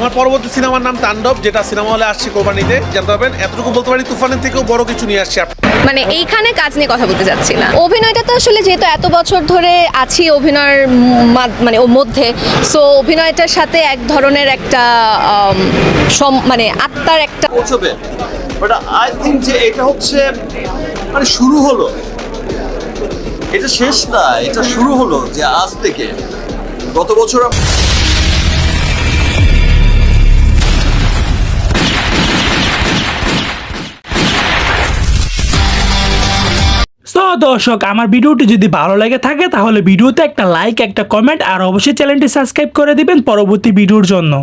আমার পরবর্তী সিনেমার নাম তাণ্ডব, যেটা সিনেমা হলে আসছে কোরবানিতে, জানতে পারবেন। এতটুকু বলতে পারি তুফানের থেকেও বড় কিছু নিয়ে আসছে। মানে এইখানে কাজ নিয়ে কথা বলতে চাচ্ছি না, অভিনয়টা তো আসলে যেহেতু এত বছর ধরে আছি অভিনয়ের মানে ওর মধ্যে, সো অভিনয়টার সাথে এক ধরনের একটা মানে আত্মার একটা পৌঁছবে, বাট আই থিঙ্ক যে এটা হচ্ছে মানে শুরু হলো, এটা শেষ না, এটা শুরু হলো। যে আজ থেকে গত বছর তো দর্শক, আমার ভিডিওটি যদি ভালো লাগে থাকে তাহলে ভিডিওতে একটা লাইক, একটা কমেন্ট আর অবশ্যই চ্যানেলটি সাবস্ক্রাইব করে দিবেন পরবর্তী ভিডিওর জন্য।